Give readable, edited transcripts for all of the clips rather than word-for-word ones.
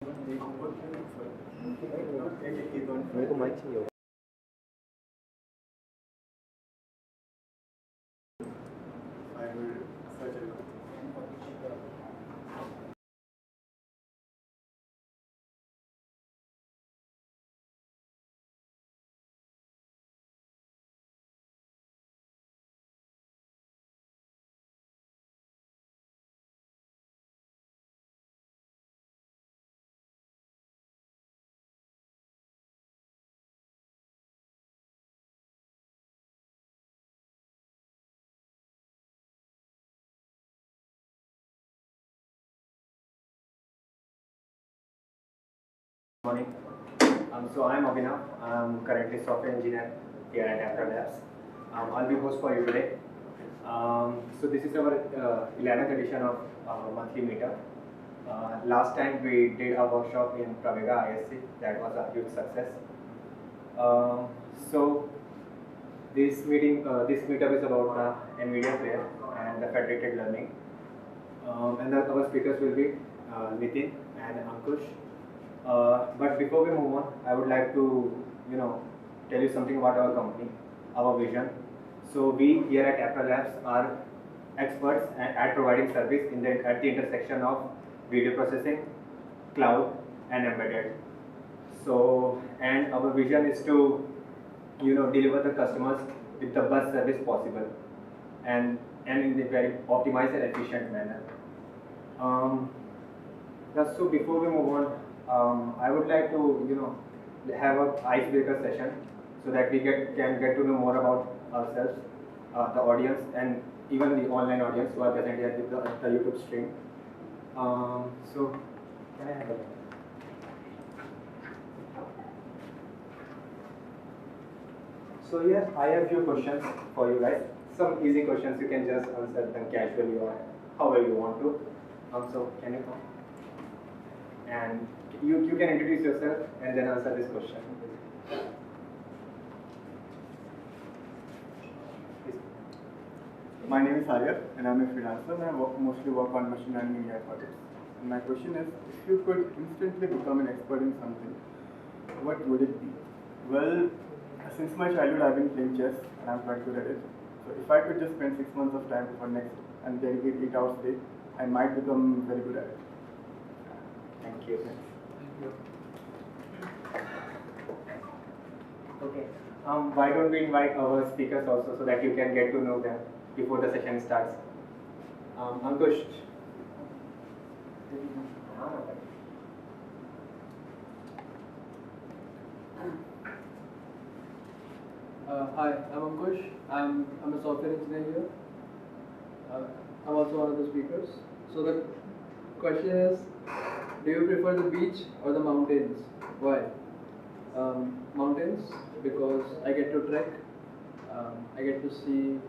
मेरे को माइक चाहिए होगा। I will search it. Morning. So I'm Abhinav. I'm currently software engineer here at Apple Labs. I'll be host for you today. So this is our 11th edition of monthly meetup. Last time we did a workshop in Pravega ISC. That was a huge success. So this meetup is about Nvidia player and the Federated Learning. And our speakers will be Nitin and Ankush. But before we move on, I would like to, tell you something about our company, our vision. So we here at Apple Labs are experts at providing service at the intersection of video processing, cloud, and embedded. So, and our vision is to, deliver the customers with the best service possible, and in a very optimized and efficient manner. So before we move on, I would like to have a icebreaker session so that we can get to know more about ourselves, the audience, and even the online audience who are present here with the YouTube stream. So can I have a So yes, I have few questions for you guys. Some easy questions, you can just answer them casually or however you want to. So can you come? And you can introduce yourself and then answer this question. My name is Arya and I'm a freelancer and I mostly work on machine learning in AI projects. And my question is, if you could instantly become an expert in something, what would it be? Well, since my childhood I've been playing chess and I'm quite good at it. So if I could just spend 6 months of time for next and dedicate 8 hours a day, I might become very good at it. Thank you. Okay. Why don't we invite our speakers also so that you can get to know them before the session starts? Ankush. Hi, I'm Ankush. I'm a software engineer here. I'm also one of the speakers. So the question is, do you prefer the beach or the mountains? Why? Mountains, because I get to trek, I get to see,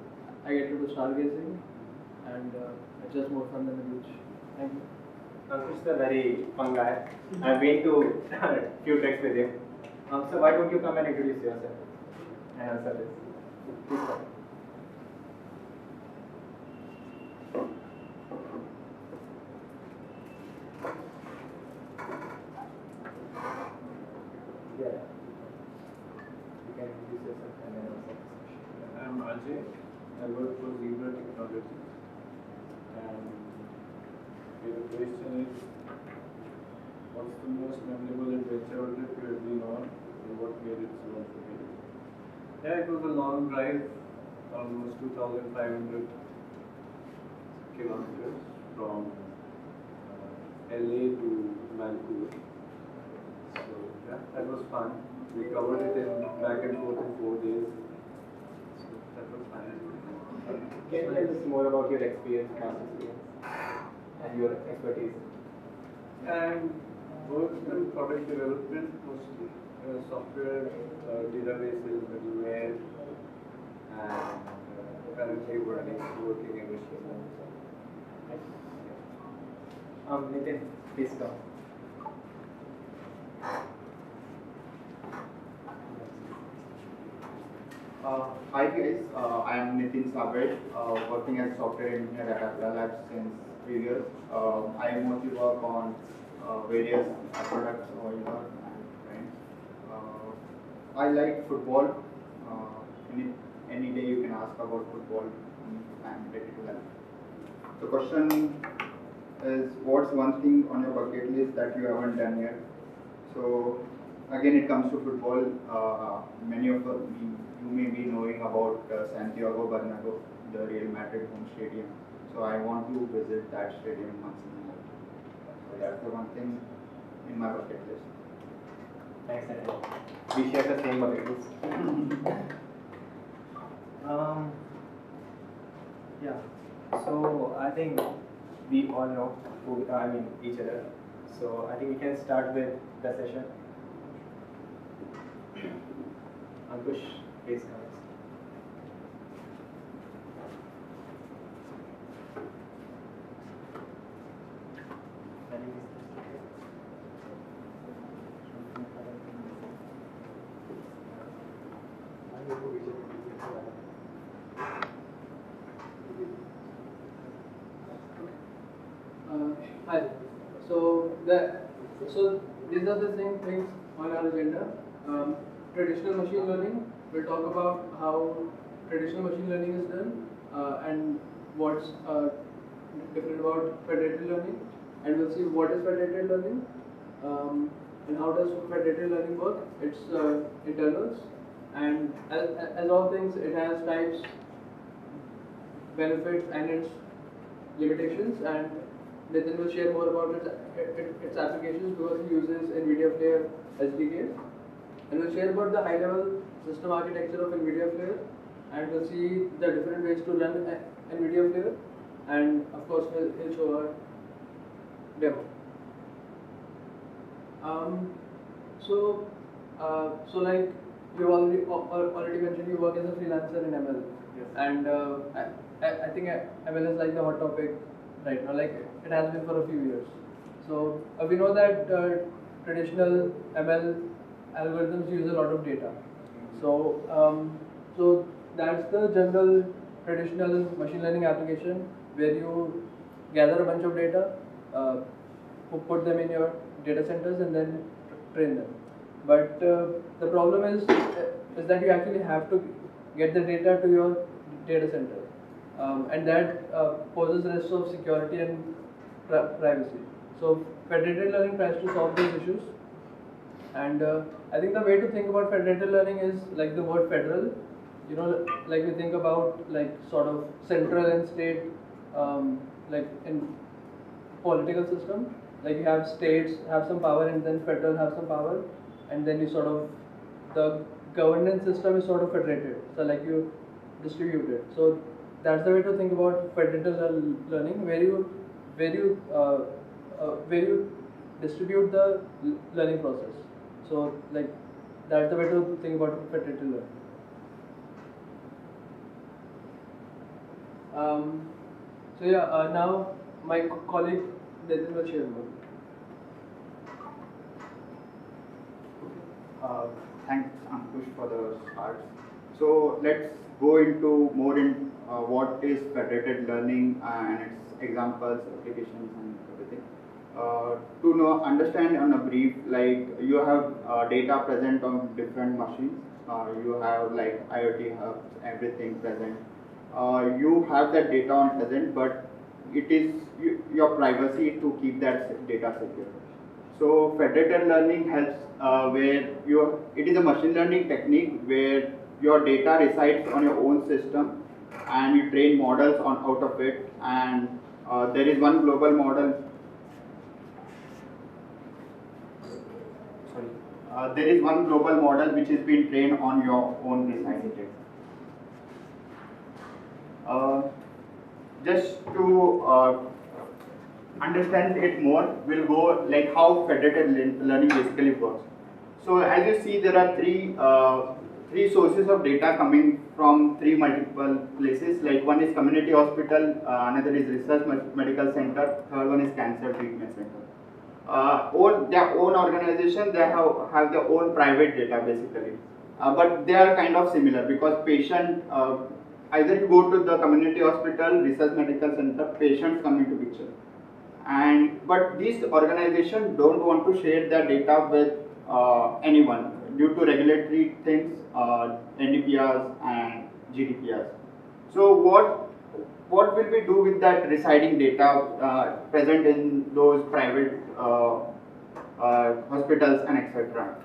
I get to do stargazing, and it's just more fun than the beach. Thank you. Ankush is a very fun guy. I've been to few treks with him. So why don't you come and introduce yourself and answer this? Please come. Yeah. You can introduce yourself and then answer this question. I'm Ajay. I work for Zebra Technology. And the question is, what's the most memorable adventure trip you have been on and what made it so unforgettable? Yeah, it was a long drive, almost 2,500 kilometers from LA to Vancouver. So yeah, that was fun. We covered it in back and forth in 4 days. So that was fun. Can you tell us more about your experience, past experience, and your expertise? And worked in product development mostly, software, databases, middleware, and currently working in machine learning. Nitin, please come. Hi guys, I am Nitin Sagar, working as software engineer at Apple Labs since 3 years. I mostly work on various products or and friends. I like football. Any day you can ask about football. I'm ready to help. The question is, what's one thing on your bucket list that you haven't done yet? So again, it comes to football. Many of you may be knowing about Santiago Bernabeu, the Real Madrid home stadium. So I want to visit that stadium once in a while. So that's the one thing in my bucket list. Thanks, Anil. We share the same bucket list. Yeah. So I think we all know each other. So I think we can start with the session. Ankush, please come. Hi. So these are the same things on our agenda. Traditional machine learning. We'll talk about how traditional machine learning is done and what's different about federated learning, and we'll see what is federated learning and how does federated learning work. It's internals, and as all things, it has types, benefits, and its limitations. And Nitin will share more about its applications because he uses Nvidia Flare SDK. And we'll share about the high-level system architecture of Nvidia Flare, and we'll see the different ways to run Nvidia Flare, and of course he'll show our demo. So like you already mentioned, you work as a freelancer in ML. Yes. And I think ML is like the hot topic right now. Like it has been for a few years. So we know that traditional ML algorithms use a lot of data. So that's the general traditional machine learning application where you gather a bunch of data, put them in your data centers, and then train them. But the problem is that you actually have to get the data to your data center, and that poses risks of security and privacy. So federated learning tries to solve these issues, and I think the way to think about federated learning is like the word federal. You know, like we think about like sort of central and state, like in political system. Like you have states have some power, and then federal have some power, and then you sort of, the governance system is sort of federated. So like you distribute it. So that's the way to think about federated learning, where you distribute the learning process. So like that's the way to think about federated learning. So yeah, now my colleague Nitin will share more. Thanks, Ankush, for the start. So let's go into more in what is federated learning and its examples, applications, and everything. To understand on a brief, like you have data present on different machines. You have like IoT hubs, everything present. You have that data on present, but it is your privacy to keep that data secure. So federated learning helps it is a machine learning technique where your data resides on your own system and you train models out of it, and there is one global model. There is one global model which is being trained on your own residing data. Just to understand it more, we'll go like how federated learning basically works. So as you see, there are three sources of data coming from three multiple places. Like one is community hospital, another is research medical center, third one is cancer treatment center. Their own organization, they have their own private data basically, but they are kind of similar because patient. Either you go to the community hospital, research medical center, patients come into picture. But these organizations don't want to share their data with anyone due to regulatory things, NDPRs and GDPRs. So what will we do with that residing data present in those private hospitals and etc.?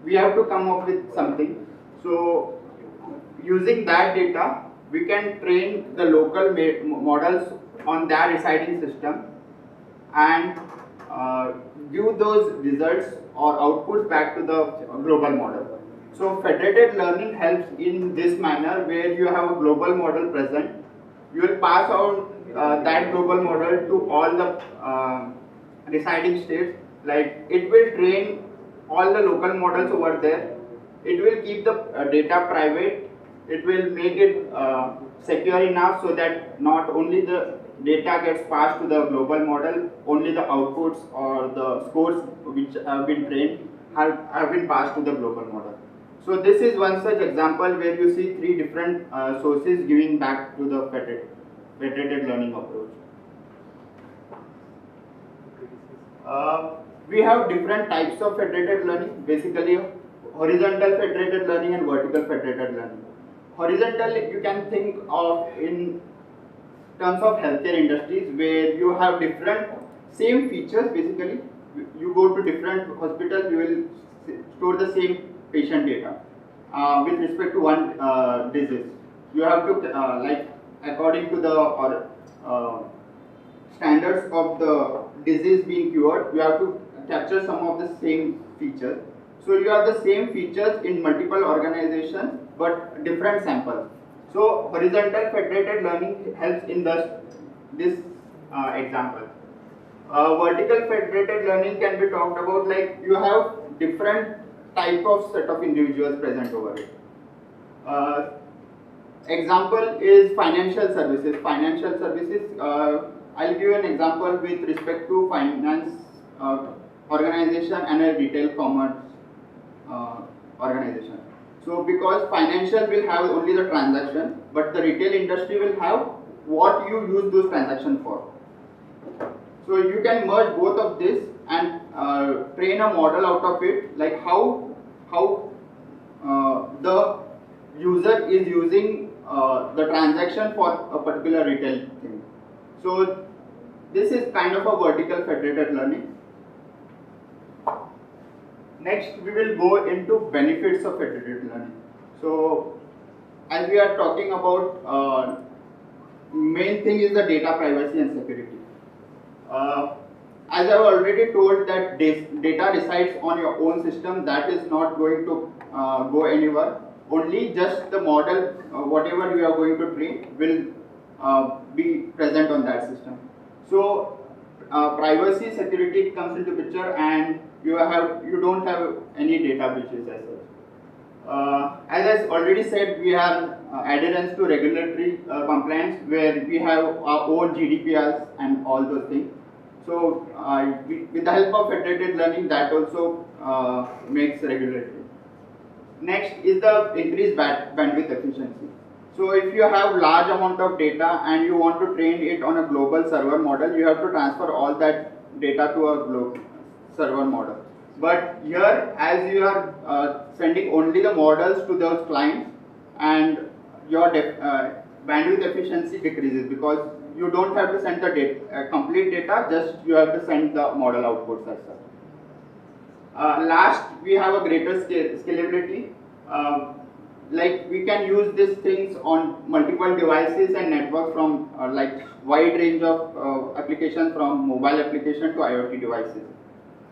We have to come up with something. So using that data, we can train the local models on their residing system and give those results or outputs back to the global model. So federated learning helps in this manner, where you have a global model present. You will pass out that global model to all the residing states. Like, it will train all the local models over there. It will keep the data private. It will make it secure enough so that not only the data gets passed to the global model, only the outputs or the scores which have been trained have been passed to the global model. So this is one such example where you see 3 different sources giving back to the federated learning approach. We have different types of federated learning, basically horizontal federated learning and vertical federated learning. Horizontal, you can think of in terms of healthcare industries, where you have different same features. Basically, you go to different hospitals, you will store the same patient data with respect to one disease. You have to like, according to the standards of the disease being cured, you have to capture some of the same features. So you have the same features in multiple organizations but different samples. So horizontal federated learning helps in this example. Vertical federated learning can be talked about like you have different type of set of individuals present over it. Example is financial services. Financial services, I'll give you an example with respect to finance organization and a retail commerce organization. So because financial will have only the transaction, but the retail industry will have what you use those transactions for. So you can merge both of this and train a model out of it, like how the user is using the transaction for a particular retail thing. So this is kind of a vertical federated learning. Next, we will go into benefits of federated learning. So as we are talking about, main thing is the data privacy and security. As I have already told that data resides on your own system, that is not going to go anywhere. Only just the model, whatever you are going to train, will be present on that system. So privacy, security comes into picture, and you don't have any data breaches as such. As I already said, we have adherence to regulatory compliance, where we have our own GDPRs and all those things. So with the help of federated learning, that also makes regulatory. Next is the increased bandwidth efficiency. So if you have large amount of data and you want to train it on a global server model, you have to transfer all that data to a global server model. But here, as you are sending only the models to those clients, and your bandwidth efficiency decreases, because you don't have to send the complete data, just you have to send the model outputs as such. Last, we have a greater scalability. Like, we can use these things on multiple devices and networks from like wide range of applications, from mobile application to IoT devices.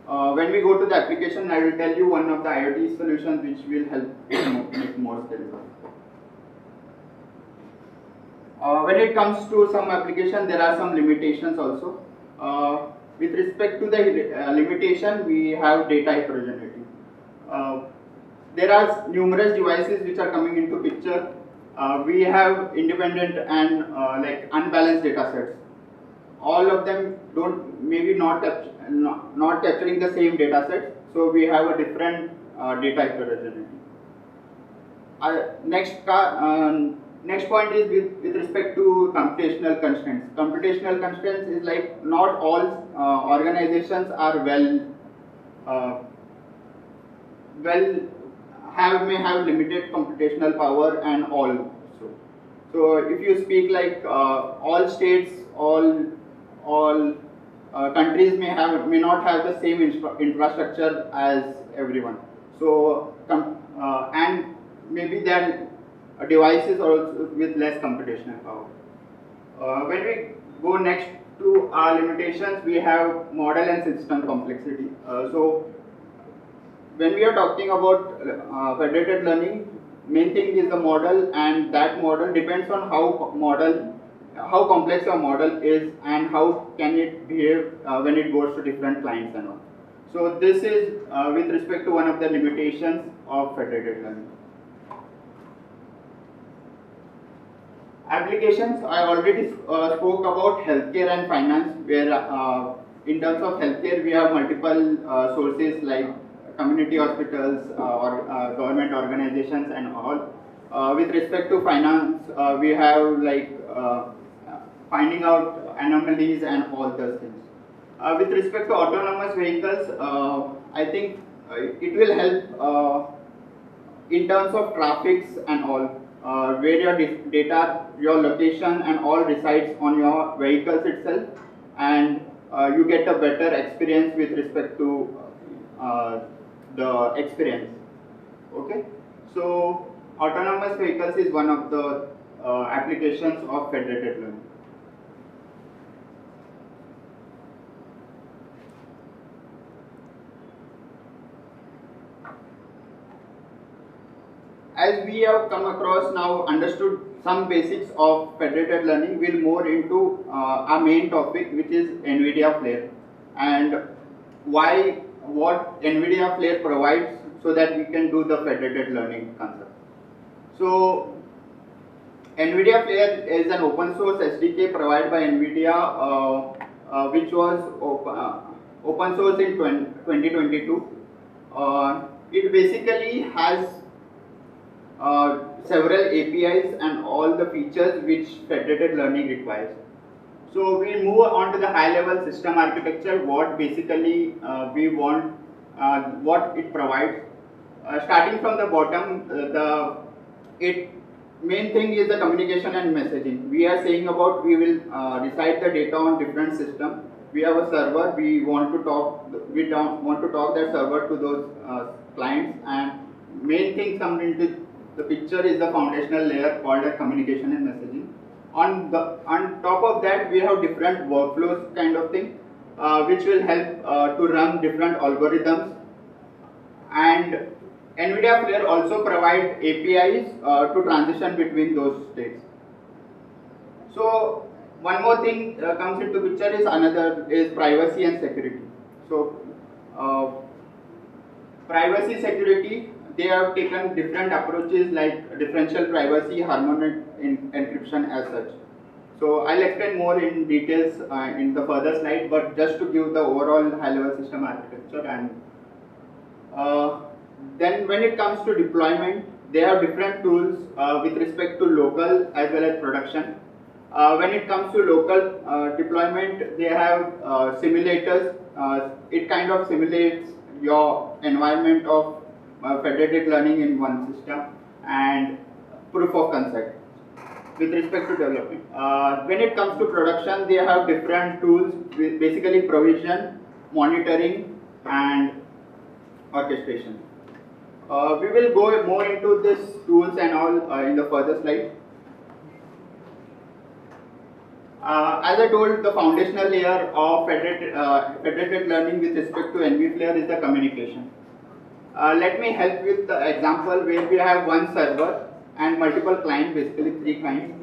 When we go to the application, I will tell you one of the IoT solutions which will help make more scalable. When it comes to some application, there are some limitations also. With respect to the limitation, we have data heterogeneity. There are numerous devices which are coming into picture. We have independent and like unbalanced data sets. All of them not capturing the same data set, so we have a different data heterogeneity. Next, Next point is with respect to computational constraints. Computational constraints is like not all organizations are uh, may have limited computational power and all. So if you speak like all states, all countries may not have the same infrastructure as everyone. So and maybe their devices also with less computational power. When we go next to our limitations, we have model and system complexity. So when we are talking about federated learning, main thing is the model, and that model depends on how complex your model is and how can it behave when it goes to different clients and all. So this is with respect to one of the limitations of federated learning. Applications, I already spoke about healthcare and finance, where in terms of healthcare we have multiple sources like community hospitals or government organizations and all. With respect to finance, we have like finding out anomalies and all those things. With respect to autonomous vehicles, I think it will help in terms of traffics and all, where your data, your location and all resides on your vehicles itself, and you get a better experience with respect to the experience. Okay, so autonomous vehicles is one of the applications of federated learning. As we have come across now, understood some basics of federated learning, we'll more into our main topic, which is Nvidia Flare, and what Nvidia Flare provides so that we can do the federated learning concept. So Nvidia Flare is an open source SDK provided by Nvidia, which was open source in 2022. It basically has several APIs and all the features which federated learning requires. So we move on to the high level system architecture, what basically we want, what it provides. Starting from the bottom, main thing is the communication and messaging. We are saying about we will decide the data on different systems. We have a server, we want to talk that server to those clients, and main thing comes into the picture is the foundational layer called as communication and messaging. On top of that, we have different workflows kind of thing, which will help to run different algorithms. And Nvidia Flare also provides APIs to transition between those states. So one more thing comes into picture is privacy and security. So privacy security, they have taken different approaches like differential privacy, harmonic encryption as such. So I'll explain more in details in the further slide, but just to give the overall high-level system architecture. And then when it comes to deployment, they have different tools with respect to local as well as production. When it comes to local deployment, they have simulators. It kind of simulates your environment of federated learning in one system, and proof of concept with respect to development. When it comes to production, they have different tools with basically provision, monitoring and orchestration. We will go more into this tools and all in the further slide. As I told, the foundational layer of federated learning with respect to NVFlare is the communication. Let me help with the example where we have one server and multiple clients, basically 3 clients,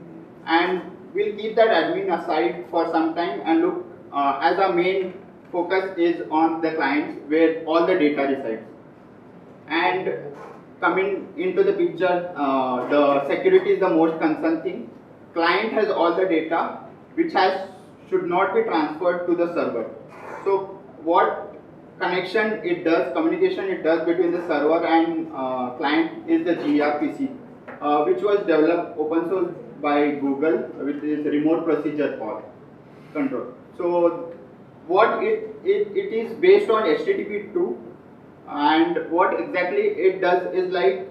and we'll keep that admin aside for some time and look as our main focus is on the clients where all the data resides. And coming into the picture, the security is the most concerned thing. Client has all the data which should not be transferred to the server. So what connection it does, communication it does between the server and client is the gRPC which was developed open source by Google, which is remote procedure call control. So what it is based on HTTP2, and what exactly it does is like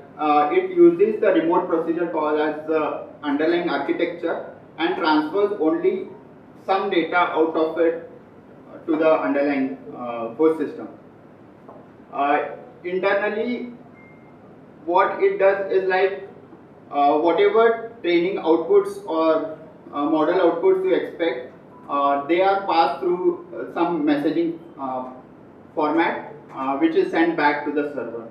it uses the remote procedure call as the underlying architecture and transfers only some data out of it to the underlying host system. Internally, what it does is like whatever training outputs or model outputs you expect, they are passed through some messaging format which is sent back to the server.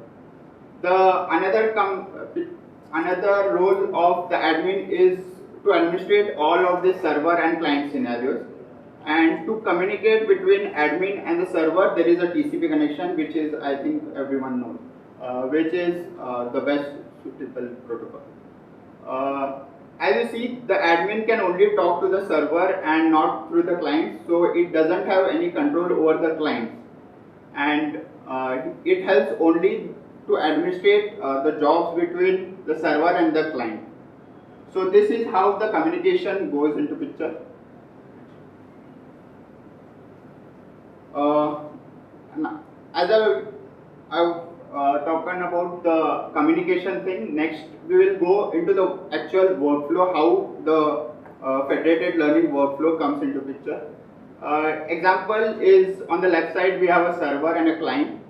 Another role of the admin is to administrate all of the server and client scenarios, and to communicate between admin and the server there is a TCP connection, which is, I think everyone knows, which is the best suitable protocol. As you see, the admin can only talk to the server and not through the client, so it doesn't have any control over the client, and it helps only to administrate the jobs between the server and the client. So this is how the communication goes into picture. As I've talking about the communication thing, next we will go into the actual workflow, how the federated learning workflow comes into picture. Example is on the left side we have a server and a client.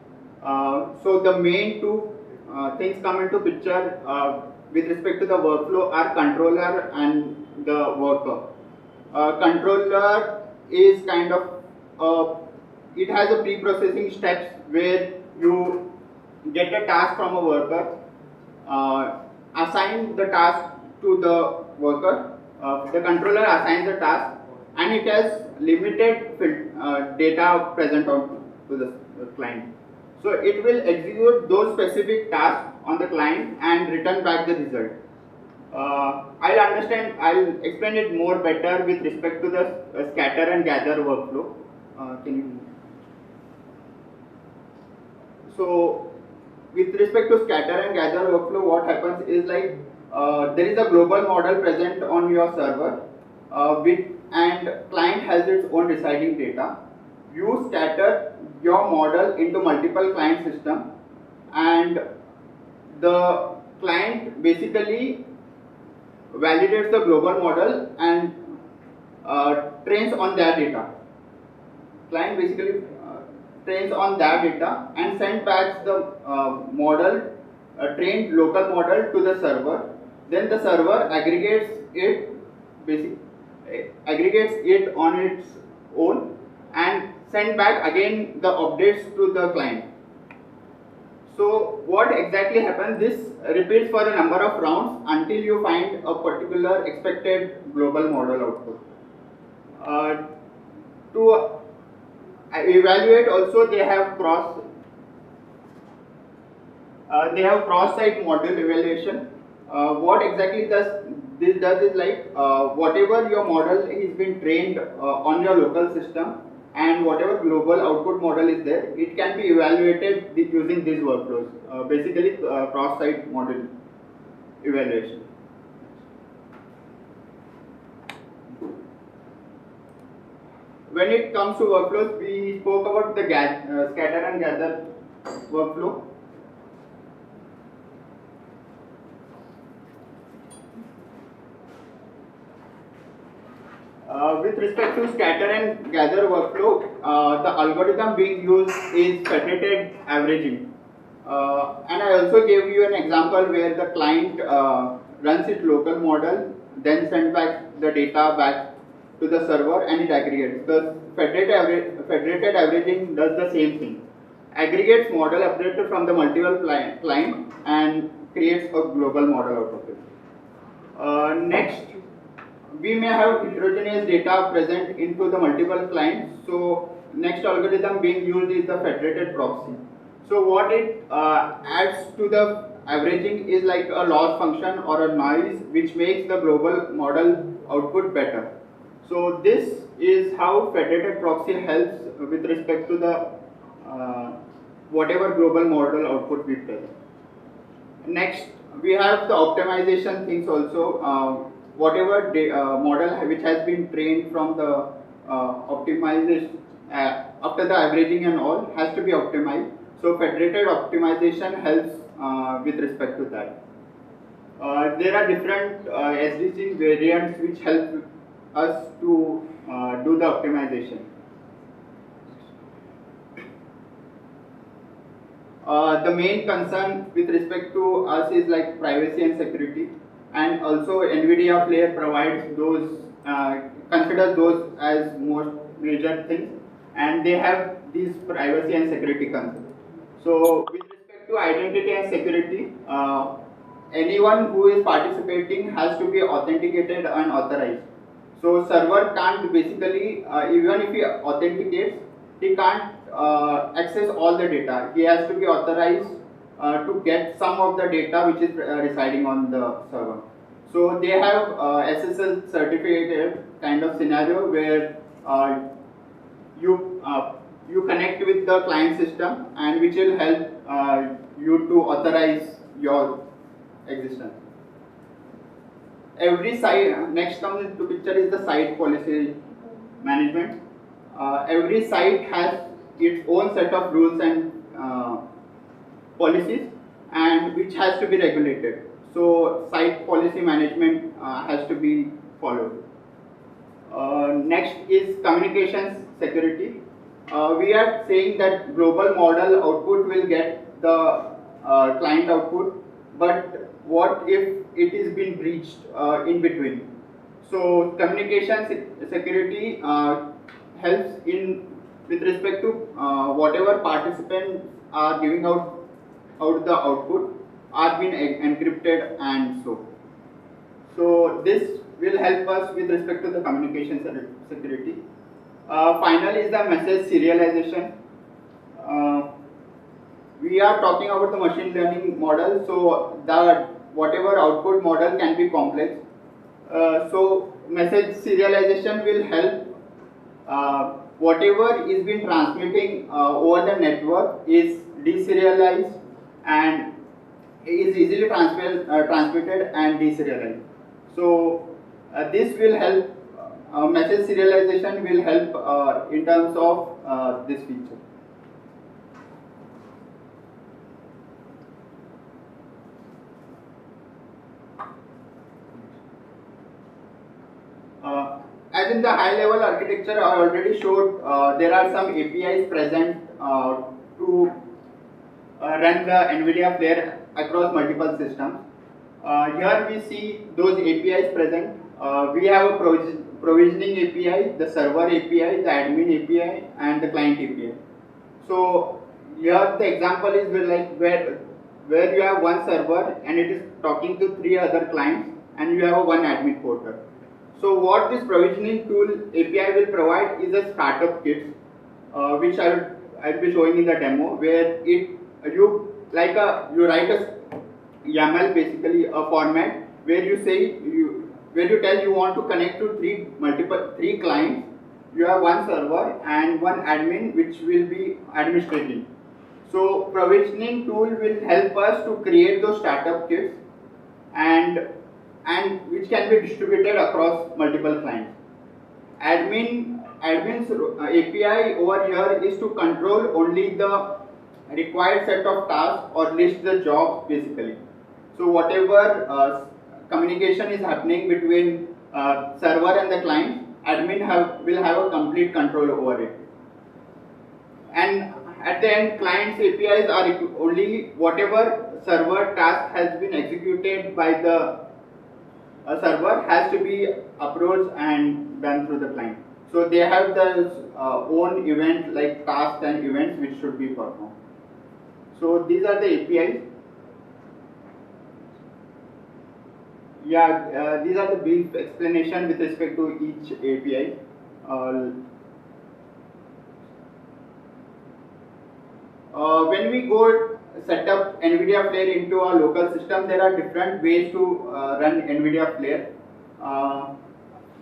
So the main two things come into picture with respect to the workflow are controller and the worker. Controller is kind of it has a pre-processing steps where you get a task from a worker, assign the task to the worker, the controller assigns the task, and it has limited data present on to the client. So it will execute those specific tasks on the client and return back the result. I'll explain it more better with respect to the scatter and gather workflow. So with respect to scatter and gather workflow, what happens is like there is a global model present on your server, and client has its own residing data. You scatter your model into multiple client systems, and the client basically validates the global model and trains on their data. Client basically trains on that data and send back the model, trained local model to the server. Then the server aggregates it on its own and send back again the updates to the client. So what exactly happens? This repeats for a number of rounds until you find a particular expected global model output. To evaluate also, they have cross-site model evaluation. What exactly this does is like whatever your model is being trained on your local system, and whatever global output model is there, it can be evaluated using these workflows. Basically, cross-site model evaluation. When it comes to workflows, we spoke about the scatter and gather workflow. With respect to scatter and gather workflow, the algorithm being used is federated averaging. And I also gave you an example where the client runs its local model, then sends back the data back to the server and it aggregates. The federated averaging does the same thing. Aggregates model updated from the multiple client and creates a global model out of it. Next, we may have heterogeneous data present into the multiple clients. So next algorithm being used is the federated proxy. So what it adds to the averaging is like a loss function or a noise which makes the global model output better. So this is how federated proxy helps with respect to the whatever global model output we present. Next, we have the optimization things also. Whatever model which has been trained from the optimization after the averaging and all has to be optimized. So federated optimization helps with respect to that. There are different SDC variants which help us to do the optimization. The main concern with respect to us is like privacy and security, and also Nvidia Player provides those, considers those as most major things, and they have these privacy and security concerns. So with respect to identity and security, anyone who is participating has to be authenticated and authorized. So server can't basically, even if he authenticates, he can't access all the data. He has to be authorized to get some of the data which is residing on the server. So they have SSL certificated kind of scenario where you connect with the client system, and which will help you to authorize your existence. Every site, next comes into picture is the site policy management. Every site has its own set of rules and policies, and which has to be regulated. So site policy management has to be followed. Next is communications security. We are saying that global model output will get the client output, but what if it is being breached in between? So communication security helps in with respect to whatever participants are giving out the output are being encrypted and so. So this will help us with respect to the communication security. Finally is the message serialization. We are talking about the machine learning model, so the whatever output model can be complex. So message serialization will help whatever is being transmitting over the network is deserialized and is easily transmitted and deserialized. So this will help, message serialization will help in terms of this feature. As in the high level architecture I already showed, there are some APIs present to run the Nvidia Player across multiple systems. Here we see those APIs present. We have a provisioning API, the server API, the admin API, and the client API. So here the example is where you have one server and it is talking to 3 other clients, and you have one admin portal. So what this provisioning tool API will provide is a startup kit, which I'll be showing in the demo, where you write a YAML, basically a format where you tell you want to connect to three clients. You have one server and one admin which will be administrating. So provisioning tool will help us to create those startup kits and which can be distributed across multiple clients. Admin's API over here is to control only the required set of tasks or list the jobs basically. So whatever communication is happening between server and the client, admin will have a complete control over it. And at the end, client's APIs are only whatever server task has been executed by the server has to be approached and done through the client. So they have their own event like tasks and events which should be performed. So these are the APIs. Yeah, these are the brief explanation with respect to each API. When we go set up Nvidia Player into our local system, there are different ways to run Nvidia Player.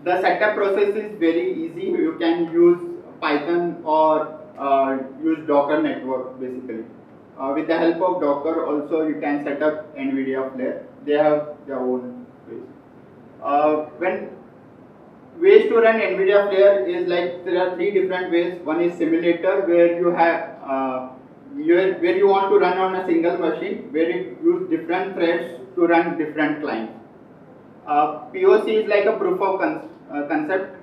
The setup process is very easy. You can use Python or use Docker network basically. with the help of Docker also you can set up Nvidia Flare. They have their own ways. When ways to run Nvidia Flare is like there are three different ways. One is simulator, where you have where you want to run on a single machine, where you use different threads to run different clients. POC is like a proof of concept.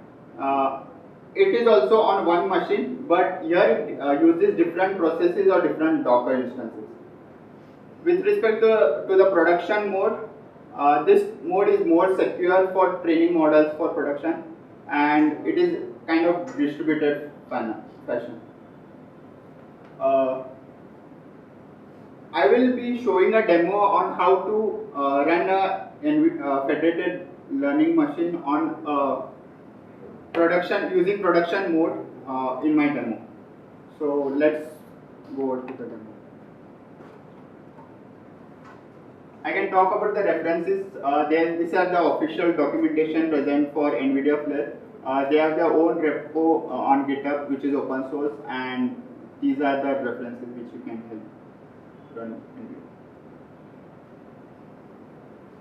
It is also on one machine, but here it uses different processes or different Docker instances. With respect to the production mode, this mode is more secure for training models for production, and it is kind of distributed fashion. I will be showing a demo on how to run a federated learning machine on using production mode in my demo. So let's go to the demo. I can talk about the references. These are the official documentation present for Nvidia Flare. They have their own repo on GitHub, which is open source, and these are the references which you can help run.